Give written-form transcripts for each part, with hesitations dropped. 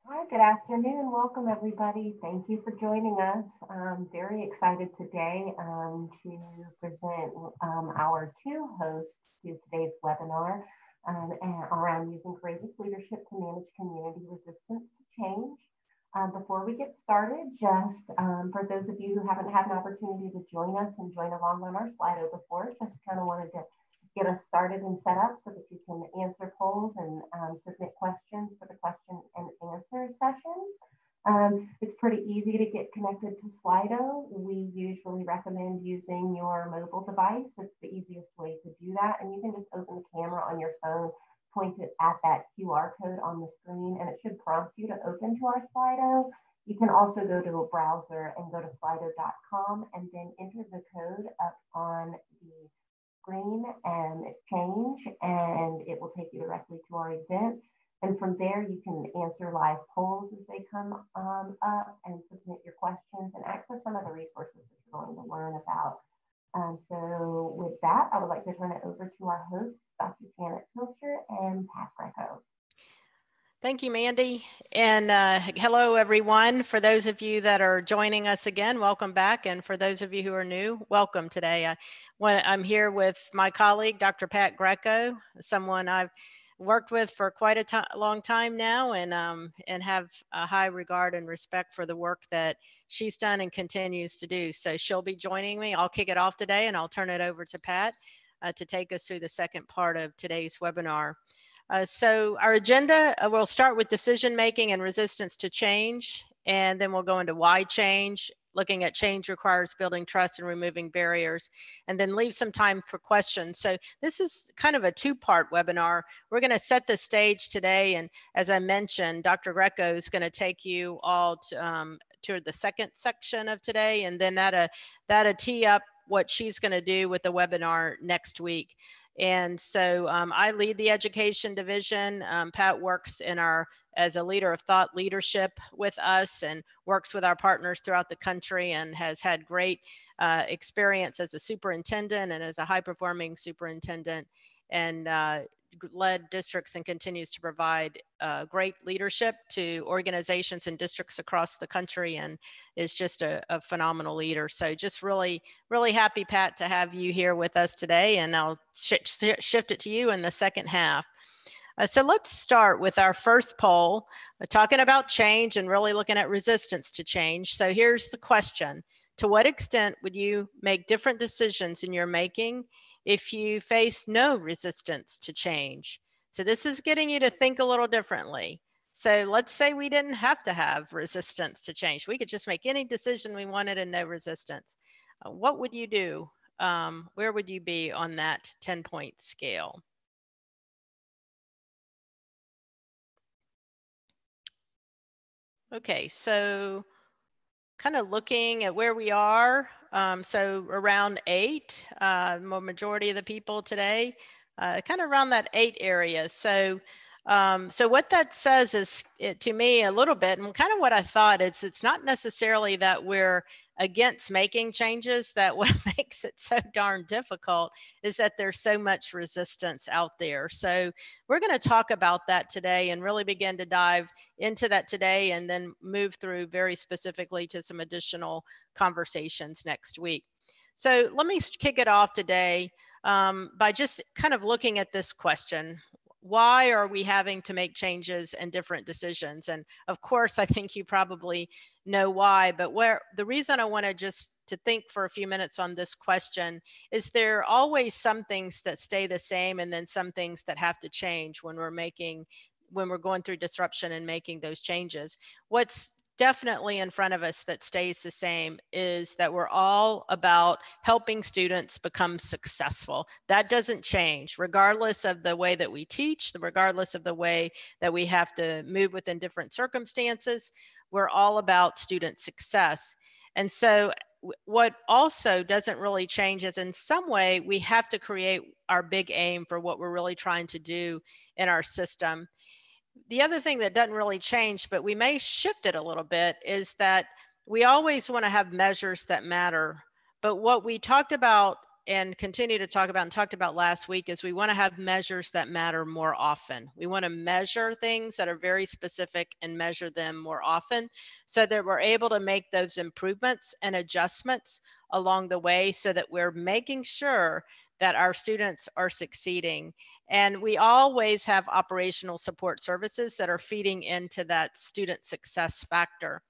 Hi, good afternoon. Welcome, everybody. Thank you for joining us. I'm very excited today to present our two hosts to today's webinar around using courageous leadership to manage community resistance to change. Before we get started, just for those of you who haven't had an opportunity to join us and join along on our Slido before, just kind of wanted to get us started and set up so that you can answer polls and submit questions for the question and answer session. It's pretty easy to get connected to Slido. We usually recommend using your mobile device. It's the easiest way to do that. And you can just open the camera on your phone, point it at that QR code on the screen, and it should prompt you to open to our Slido. You can also go to a browser and go to slido.com and then enter the code up on the screen and change, and it will take you directly to our event. And from there, you can answer live polls as they come up and submit your questions and access some of the resources that you're going to learn about. So with that, I would like to turn it over to our hosts, Dr. Janet Pilcher and Pat Greco. Thank you, Mandy. And hello, everyone. For those of you that are joining us again, welcome back. And for those of you who are new, welcome today. I'm here with my colleague, Dr. Pat Greco, someone I've worked with for quite a long time now and have a high regard and respect for the work that she's done and continues to do. So she'll be joining me. I'll kick it off today and I'll turn it over to Pat to take us through the second part of today's webinar. So our agenda, we'll start with decision making and resistance to change, and then we'll go into why change, looking at change requires building trust and removing barriers, and then leave some time for questions. So this is kind of a two-part webinar. We're going to set the stage today, and as I mentioned, Dr. Greco is going to take you all to the second section of today, and then that'll tee up what she's going to do with the webinar next week. And so I lead the education division. Pat works as a leader of thought leadership with us and works with our partners throughout the country and has had great experience as a superintendent and as a high performing superintendent and led districts and continues to provide great leadership to organizations and districts across the country and is just a phenomenal leader. So just really, really happy, Pat, to have you here with us today. And I'll shift it to you in the second half. So let's start with our first poll, talking about change and really looking at resistance to change. So here's the question. To what extent would you make different decisions in your making if you face no resistance to change? So this is getting you to think a little differently. So let's say we didn't have to have resistance to change. We could just make any decision we wanted and no resistance. What would you do? Where would you be on that 10-point scale? Okay, so kind of looking at where we are, so around 8, majority of the people today, kind of around that 8 area. So what that says is, to me, a little bit, and kind of what I thought, it's not necessarily that we're against making changes, that what makes it so darn difficult is that there's so much resistance out there. So we're going to talk about that today and really begin to dive into that today and then move through very specifically to some additional conversations next week. So let me kick it off today by just kind of looking at this question. Why are we having to make changes and different decisions? And of course, I think you probably know why, but the reason I want to just to think for a few minutes on this question is there are always some things that stay the same and then some things that have to change when we're going through disruption and making those changes. What's definitely in front of us that stays the same is that we're all about helping students become successful. That doesn't change regardless of the way that we teach, regardless of the way that we have to move within different circumstances. We're all about student success. And so what also doesn't really change is in some way we have to create our big aim for what we're really trying to do in our system. The other thing that doesn't really change, but we may shift it a little bit, is that we always want to have measures that matter. But what we talked about and continue to talk about and talked about last week is we want to have measures that matter more often. We want to measure things that are very specific and measure them more often so that we're able to make those improvements and adjustments along the way so that we're making sure that our students are succeeding. And we always have operational support services that are feeding into that student success factor.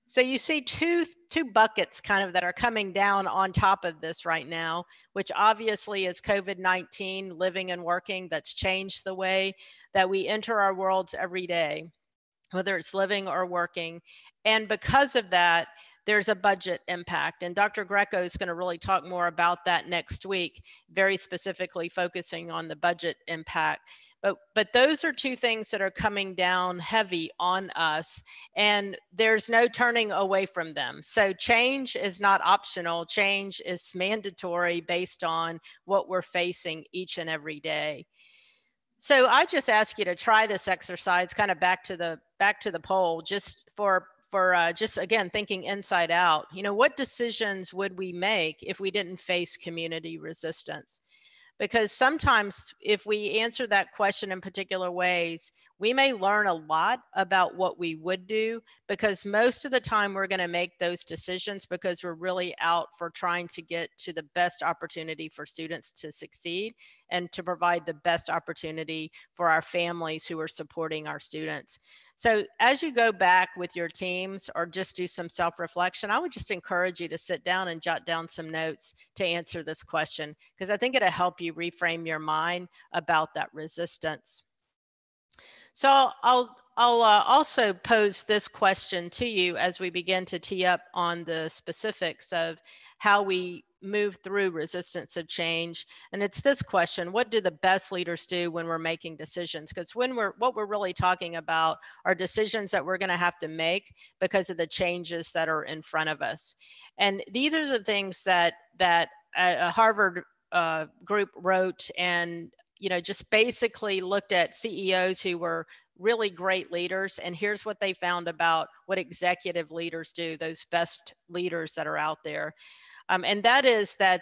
So you see two buckets kind of that are coming down on top of this right now, which obviously is COVID-19, living and working, that's changed the way that we enter our worlds every day, whether it's living or working. And because of that, there's a budget impact. And Dr. Greco is going to really talk more about that next week, very specifically focusing on the budget impact. But those are two things that are coming down heavy on us, and there's no turning away from them. So change is not optional. Change is mandatory based on what we're facing each and every day. So I just ask you to try this exercise, kind of back to the poll, just for just again thinking inside out. You know, what decisions would we make if we didn't face community resistance? Because sometimes if we answer that question in particular ways, we may learn a lot about what we would do, because most of the time we're going to make those decisions because we're really out for trying to get to the best opportunity for students to succeed and to provide the best opportunity for our families who are supporting our students. So as you go back with your teams or just do some self-reflection, I would just encourage you to sit down and jot down some notes to answer this question, because I think it'll help you reframe your mind about that resistance. So I'll also pose this question to you as we begin to tee up on the specifics of how we move through resistance of change. And it's this question: what do the best leaders do when we're making decisions? Because what we're really talking about are decisions that we're going to have to make because of the changes that are in front of us. And these are the things that a Harvard group wrote, and just basically looked at CEOs who were really great leaders. And here's what they found about what executive leaders do, those best leaders that are out there. And that is that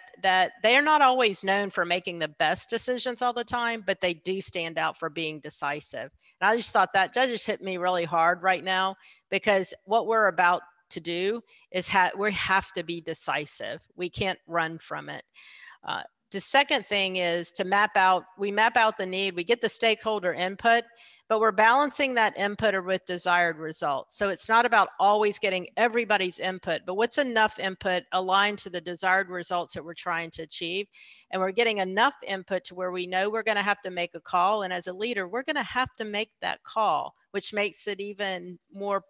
they are not always known for making the best decisions all the time, but they do stand out for being decisive. And I just thought that just hit me really hard right now, because what we're about to do is we have to be decisive. We can't run from it. The second thing is to map out the need, we get the stakeholder input, but we're balancing that input with desired results. So it's not about always getting everybody's input, but what's enough input aligned to the desired results that we're trying to achieve. And we're getting enough input to where we know we're going to have to make a call. And as a leader, we're going to have to make that call, which makes it even more,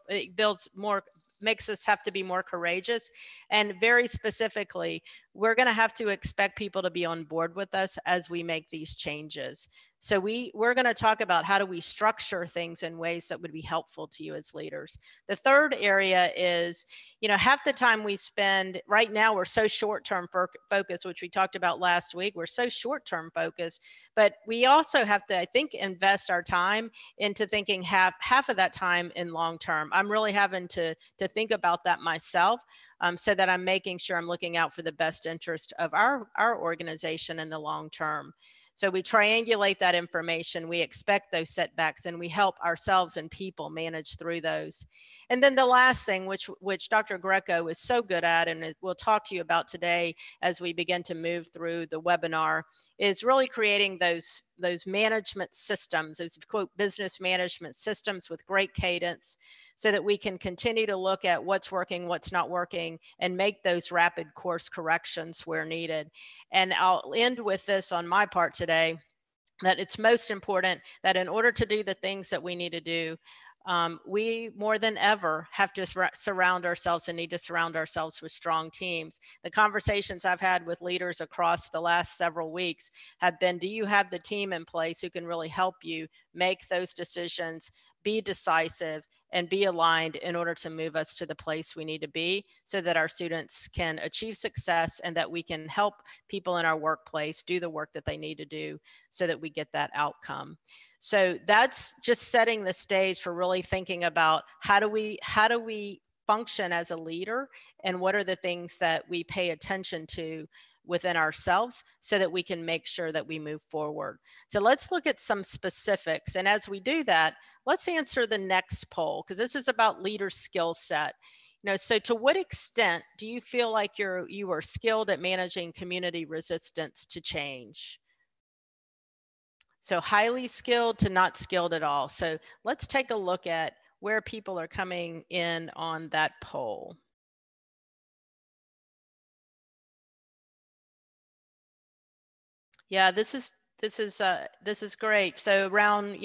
makes us have to be more courageous. And very specifically, we're going to have to expect people to be on board with us as we make these changes. So we're going to talk about how do we structure things in ways that would be helpful to you as leaders. The third area is, half the time we spend right now, we're so short-term focused, which we talked about last week. We're so short-term focused, but we also have to, I think, invest our time into thinking half of that time in long-term. I'm really having to think about that myself, so that I'm making sure I'm looking out for the best interest of our organization in the long term. So we triangulate that information, we expect those setbacks, and we help ourselves and people manage through those. And then the last thing, which Dr. Greco is so good at, and we'll talk to you about today as we begin to move through the webinar, is really creating those management systems, those quote business management systems with great cadence, so that we can continue to look at what's working, what's not working, and make those rapid course corrections where needed. And I'll end with this on my part today, that it's most important that in order to do the things that we need to do, we more than ever have to surround ourselves and need to surround ourselves with strong teams. The conversations I've had with leaders across the last several weeks have been, do you have the team in place who can really help you make those decisions, be decisive, and be aligned in order to move us to the place we need to be so that our students can achieve success and that we can help people in our workplace do the work that they need to do so that we get that outcome. So that's just setting the stage for really thinking about how do we function as a leader, and what are the things that we pay attention to within ourselves so that we can make sure that we move forward. So let's look at some specifics. And as we do that, let's answer the next poll, because this is about leader skill set. So to what extent do you feel like you are skilled at managing community resistance to change? So highly skilled to not skilled at all. So let's take a look at where people are coming in on that poll. Yeah, this is great. So around,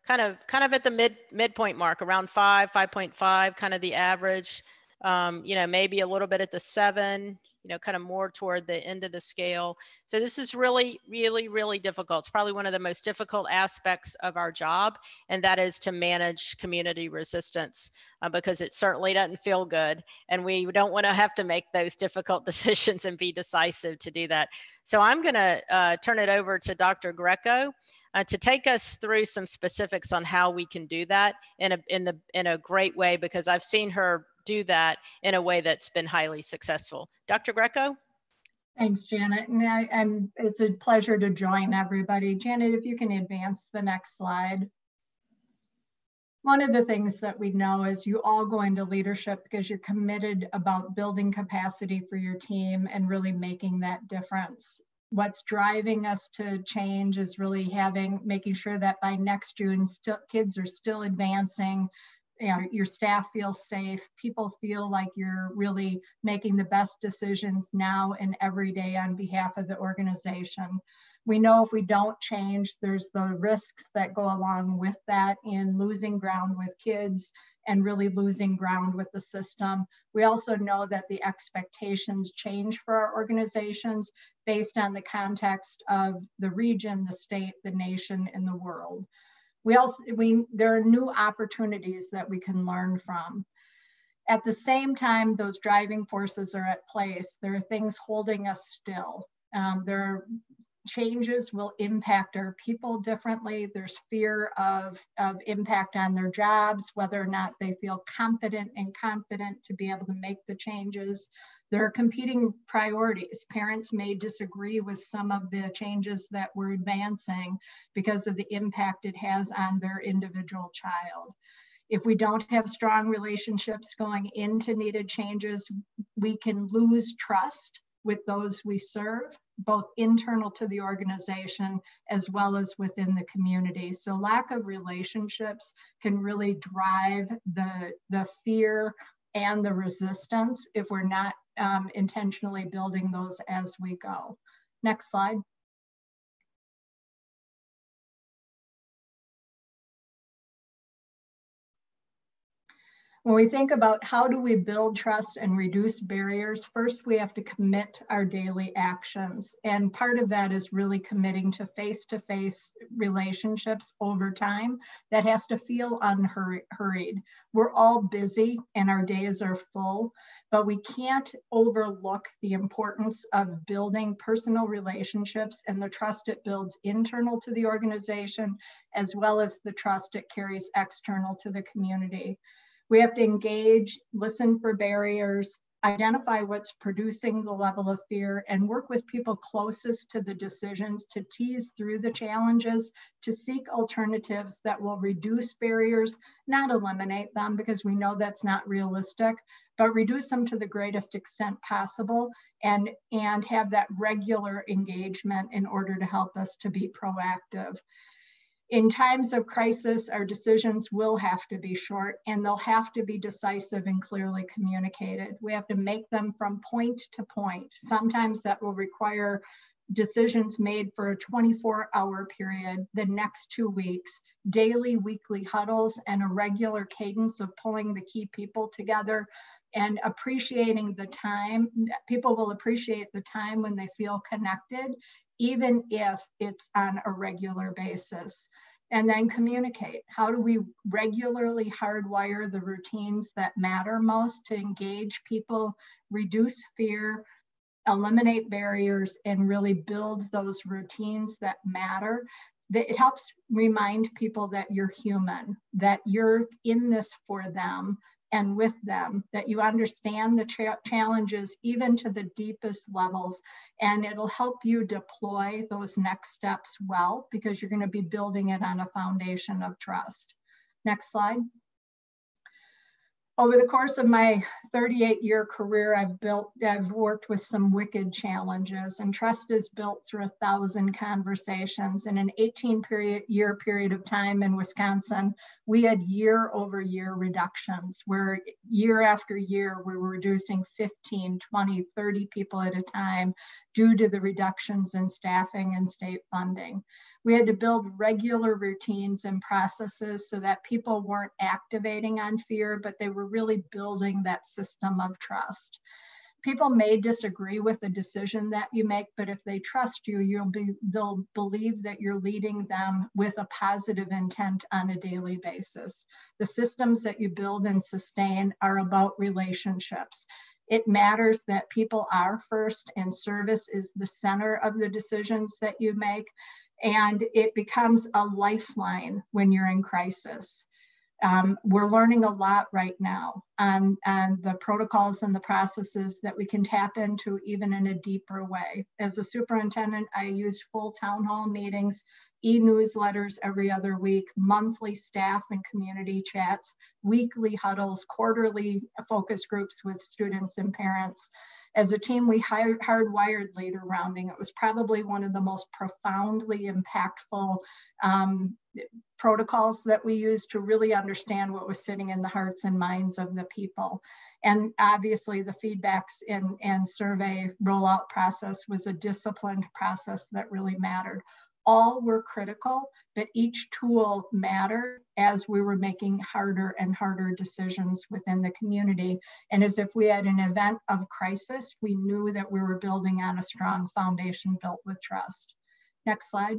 kind of at the midpoint mark, around 5.5, kind of the average. Maybe a little bit at the 7, kind of more toward the end of the scale. So this is really, really, really difficult. It's probably one of the most difficult aspects of our job, and that is to manage community resistance, because it certainly doesn't feel good. And we don't want to have to make those difficult decisions and be decisive to do that. So I'm going to turn it over to Dr. Greco to take us through some specifics on how we can do that in a great way, because I've seen her do that in a way that's been highly successful. Dr. Greco? Thanks, Janet. And it's a pleasure to join everybody. Janet, if you can advance the next slide. One of the things that we know is you all go into leadership because you're committed about building capacity for your team and really making that difference. What's driving us to change is really making sure that by next June, kids are still advancing. Your staff feels safe. People feel like you're really making the best decisions now and every day on behalf of the organization. We know if we don't change, there's the risks that go along with that in losing ground with kids and really losing ground with the system. We also know that the expectations change for our organizations based on the context of the region, the state, the nation, and the world. There are new opportunities that we can learn from. At the same time, those driving forces are at place. There are things holding us still. Changes will impact our people differently. There's fear of impact on their jobs, whether or not they feel competent and confident to be able to make the changes. There are competing priorities. Parents may disagree with some of the changes that we're advancing because of the impact it has on their individual child. If we don't have strong relationships going into needed changes, we can lose trust with those we serve, both internal to the organization as well as within the community. So lack of relationships can really drive the fear and the resistance if we're not intentionally building those as we go. Next slide. When we think about how do we build trust and reduce barriers, first we have to commit our daily actions. And part of that is really committing to face-to-face relationships over time that has to feel unhurried. We're all busy and our days are full, but we can't overlook the importance of building personal relationships and the trust it builds internal to the organization, as well as the trust it carries external to the community. We have to engage, listen for barriers, identify what's producing the level of fear, and work with people closest to the decisions to tease through the challenges, to seek alternatives that will reduce barriers, not eliminate them because we know that's not realistic, but reduce them to the greatest extent possible and have that regular engagement in order to help us to be proactive. In times of crisis, our decisions will have to be short and they'll have to be decisive and clearly communicated. We have to make them from point to point. Sometimes that will require decisions made for a 24-hour period, the next 2 weeks, daily, weekly huddles, and a regular cadence of pulling the key people together and appreciating the time. People will appreciate the time when they feel connected, even if it's on a regular basis. And then communicate. How do we regularly hardwire the routines that matter most to engage people, reduce fear, eliminate barriers, and really build those routines that matter? It helps remind people that you're human, that you're in this for them, and with them, that you understand the challenges even to the deepest levels, and it'll help you deploy those next steps well, because you're going to be building it on a foundation of trust. Next slide. Over the course of my 38-year career, I've worked with some wicked challenges, and trust is built through 1,000 conversations. In an 18-year period of time in Wisconsin, we had year-over-year reductions, where year after year, we were reducing 15, 20, 30 people at a time due to the reductions in staffing and state funding. We had to build regular routines and processes so that people weren't activating on fear, but they were really building that system of trust. People may disagree with the decision that you make, but if they trust you, they'll believe that you're leading them with a positive intent on a daily basis. The systems that you build and sustain are about relationships. It matters that people are first, and service is the center of the decisions that you make. And it becomes a lifeline when you're in crisis. We're learning a lot right now on the protocols and the processes that we can tap into even in a deeper way. As a superintendent, I used full town hall meetings, e-newsletters every other week, monthly staff and community chats, weekly huddles, quarterly focus groups with students and parents. As a team, we hardwired leader rounding. It was probably one of the most profoundly impactful protocols that we used to really understand what was sitting in the hearts and minds of the people. And obviously the feedbacks and survey rollout process was a disciplined process that really mattered. All were critical, but each tool mattered as we were making harder and harder decisions within the community. And as if we had an event of crisis, we knew that we were building on a strong foundation built with trust. Next slide.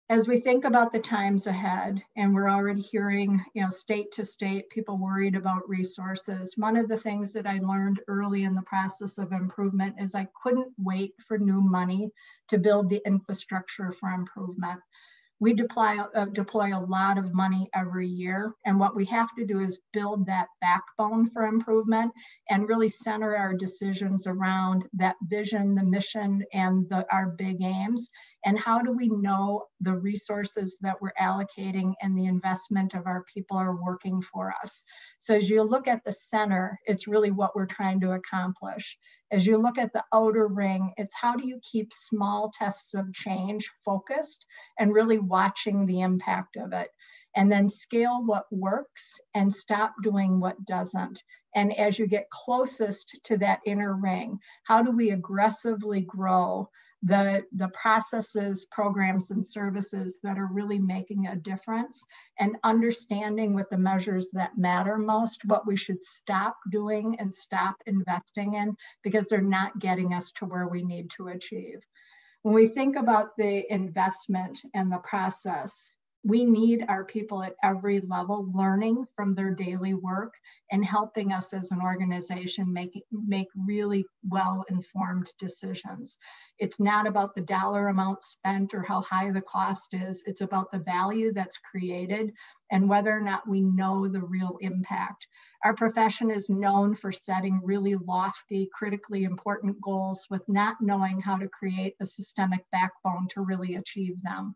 As we think about the times ahead, and we're already hearing, state to state, people worried about resources. One of the things that I learned early in the process of improvement is I couldn't wait for new money to build the infrastructure for improvement. We deploy a lot of money every year, and what we have to do is build that backbone for improvement and really center our decisions around that vision, the mission, and our big aims. And how do we know the resources that we're allocating and the investment of our people are working for us? So as you look at the center, it's really what we're trying to accomplish. As you look at the outer ring, it's how do you keep small tests of change focused and really watching the impact of it, and then scale what works and stop doing what doesn't. And as you get closest to that inner ring, how do we aggressively grow the processes, programs, and services that are really making a difference, and understanding with the measures that matter most, what we should stop doing and stop investing in because they're not getting us to where we need to achieve. When we think about the investment and the process, we need our people at every level learning from their daily work and helping us as an organization make really well-informed decisions. It's not about the dollar amount spent or how high the cost is. It's about the value that's created and whether or not we know the real impact. Our profession is known for setting really lofty, critically important goals with not knowing how to create a systemic backbone to really achieve them.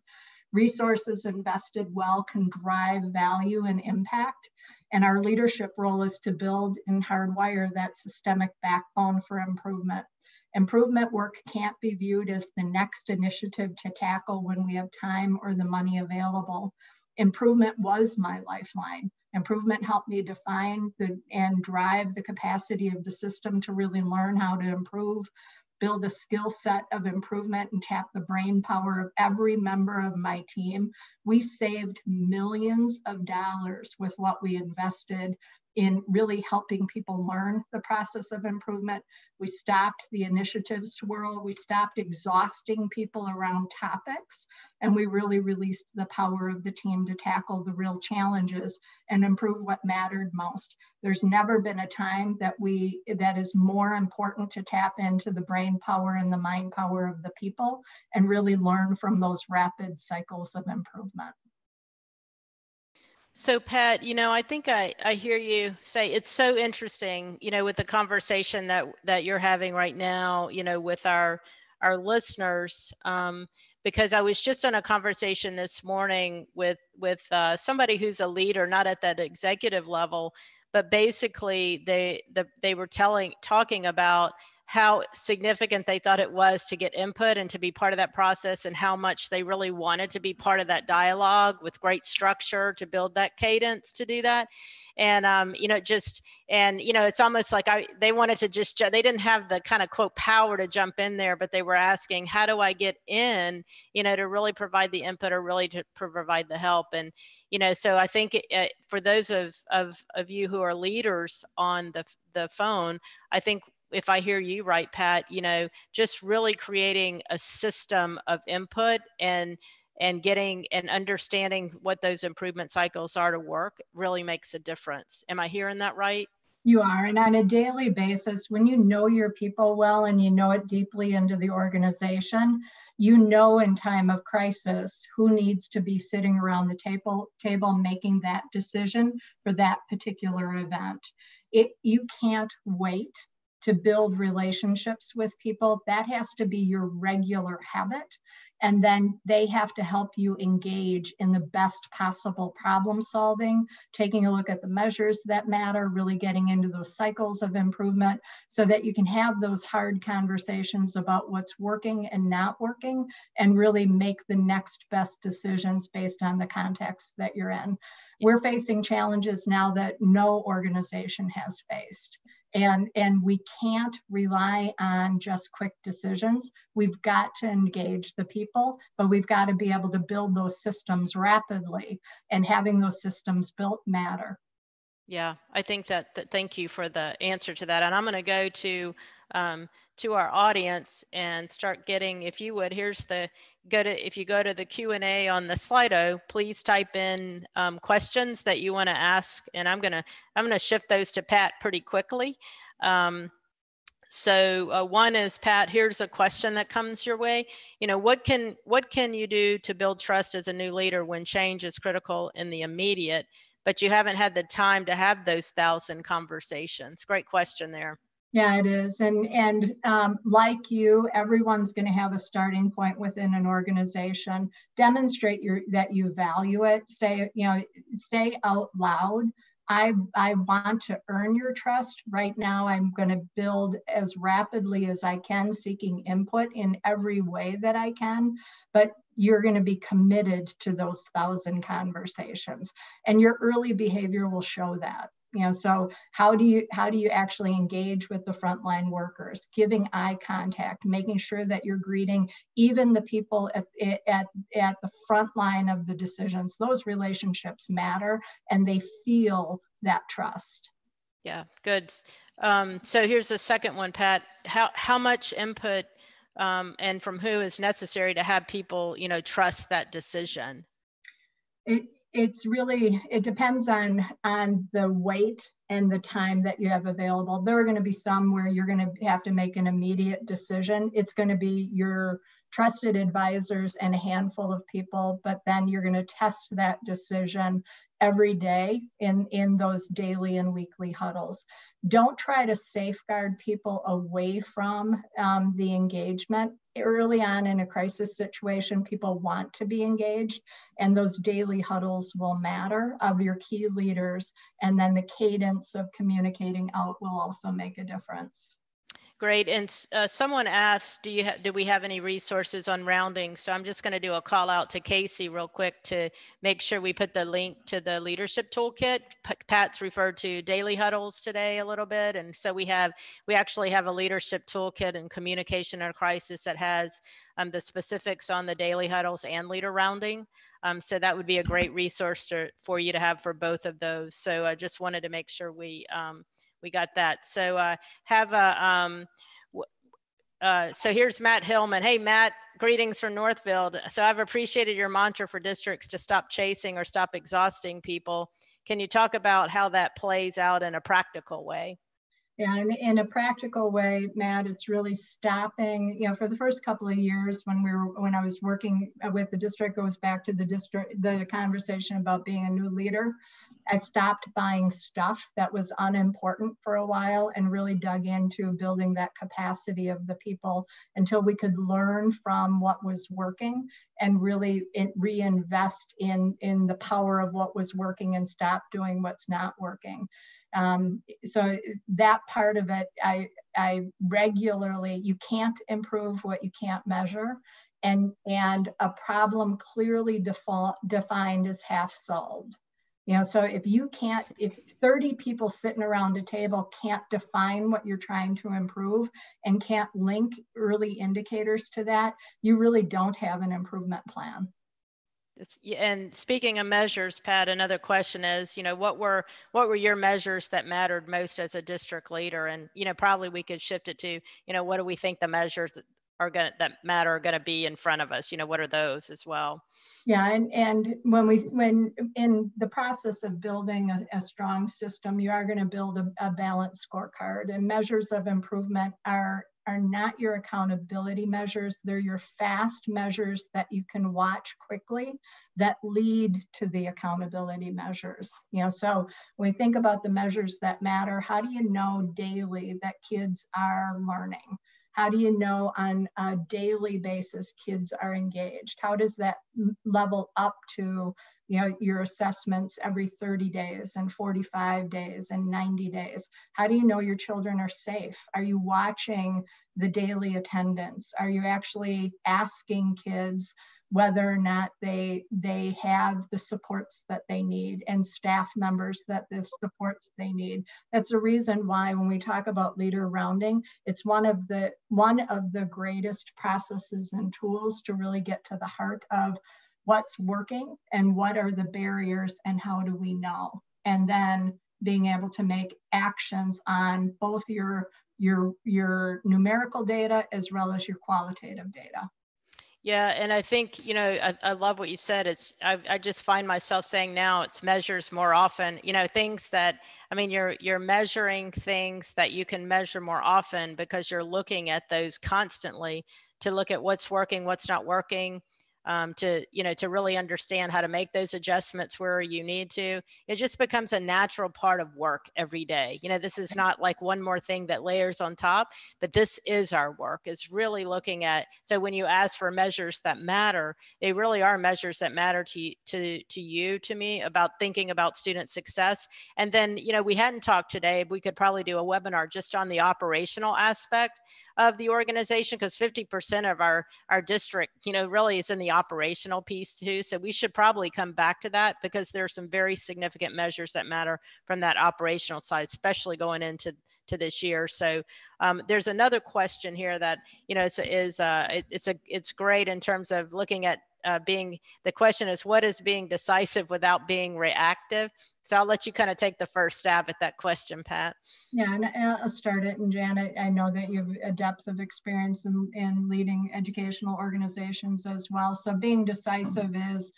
Resources invested well can drive value and impact, and our leadership role is to build and hardwire that systemic backbone for improvement. Improvement work can't be viewed as the next initiative to tackle when we have time or the money available. Improvement was my lifeline. Improvement helped me define and drive the capacity of the system to really learn how to improve, build a skill set of improvement, and tap the brain power of every member of my team. We saved millions of dollars with what we invested in really helping people learn the process of improvement. We stopped the initiative swirl. We stopped exhausting people around topics, and we really released the power of the team to tackle the real challenges and improve what mattered most. There's never been a time that is more important to tap into the brain power and the mind power of the people and really learn from those rapid cycles of improvement. So Pat, I think I hear you say it's so interesting, with the conversation that you're having right now, with our listeners, because I was just on a conversation this morning with somebody who's a leader, not at that executive level, but basically they were talking about how significant they thought it was to get input and to be part of that process, and how much they really wanted to be part of that dialogue with great structure to build that cadence to do that. And, it's almost like they wanted to they didn't have the kind of quote power to jump in there, but they were asking, how do I get in, to really provide the input or really to provide the help? And, so I think for those of you who are leaders on the phone, I think if I hear you right, Pat, just really creating a system of input and getting and understanding what those improvement cycles are to work really makes a difference. Am I hearing that right? You are. And on a daily basis, when you know your people well and you know it deeply into the organization, in time of crisis who needs to be sitting around the table making that decision for that particular event. You can't wait to build relationships with people. That has to be your regular habit. And then they have to help you engage in the best possible problem solving, taking a look at the measures that matter, really getting into those cycles of improvement so that you can have those hard conversations about what's working and not working and really make the next best decisions based on the context that you're in. We're facing challenges now that no organization has faced. And we can't rely on just quick decisions. We've got to engage the people, but we've got to be able to build those systems rapidly, and having those systems built matter. Yeah, I think that thank you for the answer to that. And I'm going to go to our audience and start getting, if you would, if you go to the Q&A on the Slido, please type in questions that you want to ask. And I'm going to shift those to Pat pretty quickly. So one is, Pat, here's a question that comes your way. What can you do to build trust as a new leader when change is critical in the immediate, but you haven't had the time to have those 1,000 conversations? Great question there. Yeah, it is. And like you, everyone's going to have a starting point within an organization. Demonstrate that you value it. Say out loud, I want to earn your trust. Right now, I'm going to build as rapidly as I can, seeking input in every way that I can. But you're going to be committed to those 1,000 conversations. And your early behavior will show that. So how do you actually engage with the frontline workers? Giving eye contact, making sure that you're greeting even the people at the front line of the decisions. Those relationships matter, and they feel that trust. Yeah, good. So here's the second one, Pat. How much input and from who is necessary to have people, trust that decision? It depends on the weight and the time that you have available. There are going to be some where you're going to have to make an immediate decision. It's going to be your trusted advisors and a handful of people, but then you're going to test that decision every day in those daily and weekly huddles. Don't try to safeguard people away from the engagement. Early on in a crisis situation, people want to be engaged, and those daily huddles will matter of your key leaders, and then the cadence of communicating out will also make a difference. Great. And someone asked, do we have any resources on rounding? So I'm just going to do a call out to Casey real quick to make sure we put the link to the leadership toolkit. Pat's referred to daily huddles today a little bit. And so we actually have a leadership toolkit in communication in a crisis that has the specifics on the daily huddles and leader rounding. So that would be a great resource for you to have for both of those. So I just wanted to make sure we got that. So so here's Matt Hillman. Hey, Matt, greetings from Northfield. So I've appreciated your mantra for districts to stop chasing or stop exhausting people. Can you talk about how that plays out in a practical way? Yeah, and in a practical way, Matt, it's really stopping, for the first couple of years when I was working with the district, goes back to the conversation about being a new leader. I stopped buying stuff that was unimportant for a while and really dug into building that capacity of the people until we could learn from what was working and really reinvest in the power of what was working and stop doing what's not working. So that part of it, I regularly, you can't improve what you can't measure, and a problem clearly defined is half solved. So if 30 people sitting around a table can't define what you're trying to improve and can't link early indicators to that, you really don't have an improvement plan. And speaking of measures, Pat, another question is, what were your measures that mattered most as a district leader? And, probably we could shift it to, what do we think the measures that matter are going to be in front of us? What are those as well? Yeah, and when in the process of building a strong system, you are going to build a balanced scorecard, and measures of improvement are not your accountability measures. They're your fast measures that you can watch quickly that lead to the accountability measures. So when we think about the measures that matter, how do you know daily that kids are learning? How do you know on a daily basis kids are engaged? How does that level up to your assessments every 30 days and 45 days and 90 days? How do you know your children are safe? Are you watching the daily attendance? Are you actually asking kids whether or not they have the supports that they need and staff members that the supports they need? That's a reason why when we talk about leader rounding, it's one of the greatest processes and tools to really get to the heart of what's working and what are the barriers and how do we know? And then being able to make actions on both your numerical data as well as your qualitative data. Yeah, and I think, I love what you said. I just find myself saying now it's measures more often, things that, you're measuring things that you can measure more often because you're looking at those constantly to look at what's working, what's not working, to really understand how to make those adjustments where you need to. It just becomes a natural part of work every day. This is not like one more thing that layers on top, but this is our work. It's really looking at, so when you ask for measures that matter, they really are measures that matter to me about thinking about student success. And then, we hadn't talked today, we could probably do a webinar just on the operational aspect of the organization, because 50% of our district, really is in the operational piece too. So we should probably come back to that because there are some very significant measures that matter from that operational side, especially going into this year. So there's another question here that, it's great in terms of looking at the question is, what is being decisive without being reactive? So I'll let you kind of take the first stab at that question, Pat. Yeah, and I'll start it. And Janet, I know that you have a depth of experience in leading educational organizations as well. So being decisive is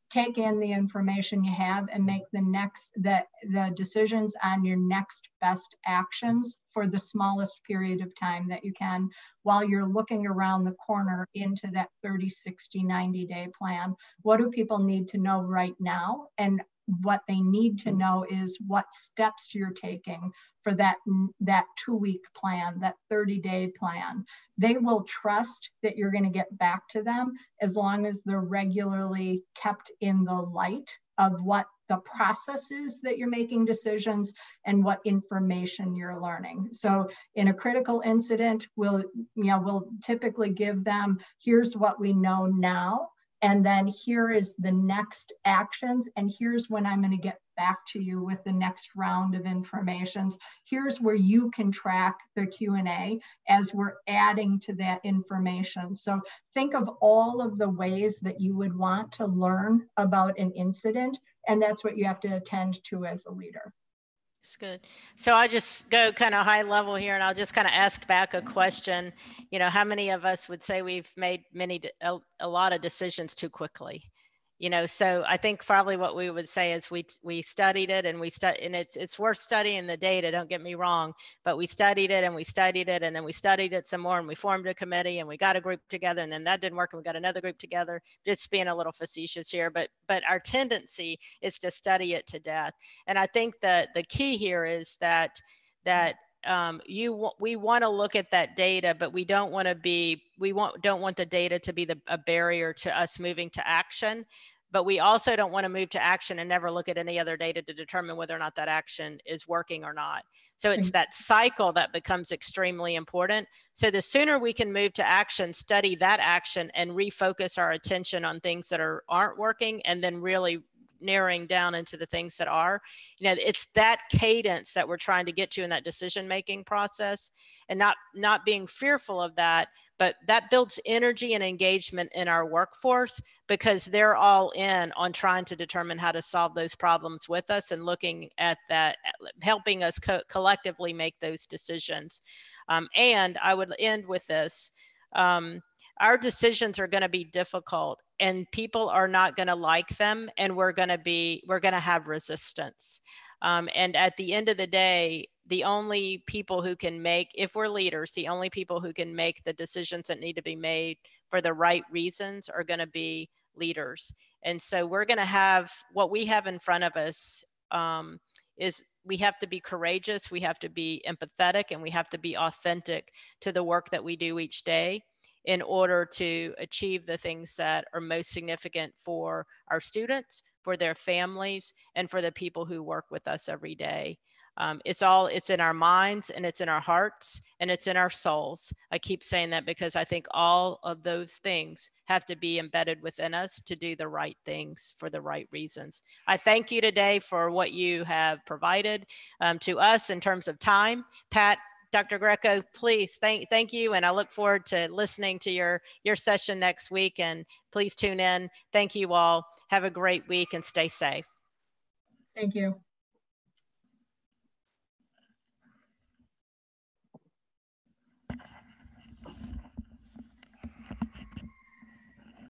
take in the information you have and make the decisions on your next best actions for the smallest period of time that you can, while you're looking around the corner into that 30, 60, 90-day plan. What do people need to know right now? And what they need to know is what steps you're taking for that 2-week plan, that 30-day plan. They will trust that you're going to get back to them as long as they're regularly kept in the light of what the process is that you're making decisions and what information you're learning. So in a critical incident, we'll typically give them, here's what we know now, and then here is the next actions, and here's when I'm going to get back to you with the next round of information. Here's where you can track the Q&A as we're adding to that information. So think of all of the ways that you would want to learn about an incident, and that's what you have to attend to as a leader. That's good. So I'll just go kind of high level here, and I'll just kind of ask back a question. How many of us would say we've made a lot of decisions too quickly? You know, so I think probably what we would say is we studied it, and and it's worth studying the data, don't get me wrong, but we studied it and we studied it, and then we studied it some more, and we formed a committee, and we got a group together, and then that didn't work, and we got another group together. Just being a little facetious here, but our tendency is to study it to death. And I think that the key here is that we want to look at that data, but we don't want to don't want the data to be a barrier to us moving to action. But we also don't want to move to action and never look at any other data to determine whether or not that action is working or not. So it's that cycle that becomes extremely important. So the sooner we can move to action, study that action, and refocus our attention on things that aren't working, and then really narrowing down into the things that are, you know, it's that cadence that we're trying to get to in that decision-making process, and not being fearful of that, but that builds energy and engagement in our workforce, because they're all in on trying to determine how to solve those problems with us, and looking at that, helping us collectively make those decisions. And I would end with this. Our decisions are going to be difficult, and people are not going to like them, and we're going to have resistance. And at the end of the day, the only people who can make, if we're leaders, the only people who can make the decisions that need to be made for the right reasons are going to be leaders. And so we're going to have, what we have in front of us is we have to be courageous, we have to be empathetic, and we have to be authentic to the work that we do each day, in order to achieve the things that are most significant for our students, for their families, and for the people who work with us every day. It's in our minds, and it's in our hearts, and it's in our souls. I keep saying that because I think all of those things have to be embedded within us to do the right things for the right reasons. I thank you today for what you have provided to us in terms of time. Pat, Dr. Greco, please, thank you. And I look forward to listening to your session next week, and please tune in. Thank you all. Have a great week and stay safe. Thank you.